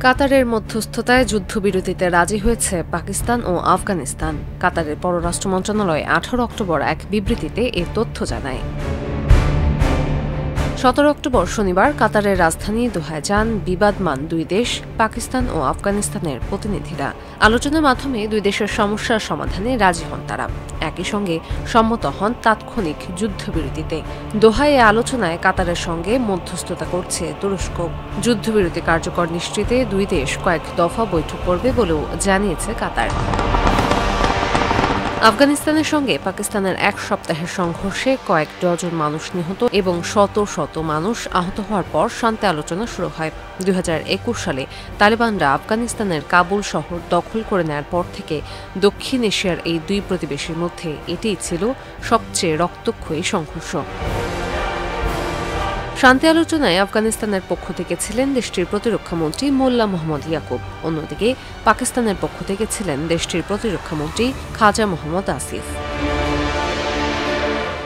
কাতারের মধ্যস্থতায় যুদ্ধবিরতিতে রাজি হয়েছে পাকিস্তান ও আফগানিস্তান। কাতারের পররাষ্ট্র মন্ত্রণালয় ১৮ অক্টোবর এক বিবৃতিতে এ তথ্য জানায়। ১৭ অক্টোবর শনিবার কাতারের রাজধানী দোহায় যান বিবাদমান দুই দেশ পাকিস্তান ও আফগানিস্তানের প্রতিনিধিরা। আলোচনার মাধ্যমে দুই দেশের সমস্যার সমাধানে রাজি হন তারা। একই সঙ্গে সম্মত হন তাৎক্ষণিক যুদ্ধবিরতিতে। দোহায় এ আলোচনায় কাতারের সঙ্গে মধ্যস্থতা করছে তুরস্ক। যুদ্ধবিরতি কার্যকর নিশ্চিতে দুই দেশ কয়েক দফা বৈঠক করবে বলেও জানিয়েছে কাতার। আফগানিস্তানের সঙ্গে পাকিস্তানের এক সপ্তাহের সংঘর্ষে কয়েক ডজন মানুষ নিহত এবং শত শত মানুষ আহত হওয়ার পর শান্তি আলোচনা শুরু হয়। ২০২১ সালে তালেবানরা আফগানিস্তানের কাবুল শহর দখল করে নেওয়ার পর থেকে দক্ষিণ এশিয়ার এই দুই প্রতিবেশীর মধ্যে এটিই ছিল সবচেয়ে রক্তক্ষয়ী সংঘর্ষ। শান্তি আলোচনায় আফগানিস্তানের পক্ষ থেকে ছিলেন দেশটির প্রতিরক্ষামন্ত্রী মোল্লা মোহাম্মদ ইয়াকুব। অন্যদিকে পাকিস্তানের পক্ষ থেকে ছিলেন দেশটির প্রতিরক্ষামন্ত্রী খাজা মোহাম্মদ আসিফ।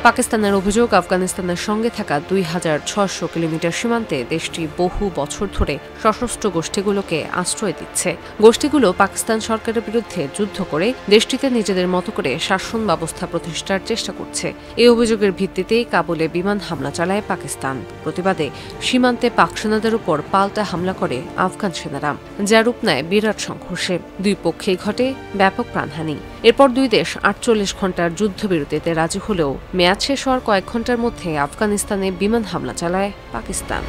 পাকিস্তানের অভিযোগ, আফগানিস্তানের সঙ্গে থাকা ২৬০০ কিলোমিটার সীমান্তে দেশটি বহু বছর ধরে সশস্ত্র গোষ্ঠীগুলোকে আশ্রয় দিচ্ছে। গোষ্ঠীগুলো পাকিস্তান সরকারের বিরুদ্ধে যুদ্ধ করে দেশটিতে নিজেদের মতো করে শাসন ব্যবস্থা প্রতিষ্ঠার চেষ্টা করছে। এই অভিযোগের ভিত্তিতেই কাবুলে বিমান হামলা চালায় পাকিস্তান। প্রতিবাদে সীমান্তে পাক সেনাদের উপর পাল্টা হামলা করে আফগান সেনারা, যা রূপ নেয় বিরাট সংঘর্ষে। দুই পক্ষেই ঘটে ব্যাপক প্রাণহানি। এরপর দুই দেশ ৪৮ ঘণ্টার যুদ্ধবিরতিতে রাজি হলেও মেয়াদ শেষ হওয়ার কয়েক ঘণ্টার মধ্যে আফগানিস্তানে বিমান হামলা চালায় পাকিস্তান।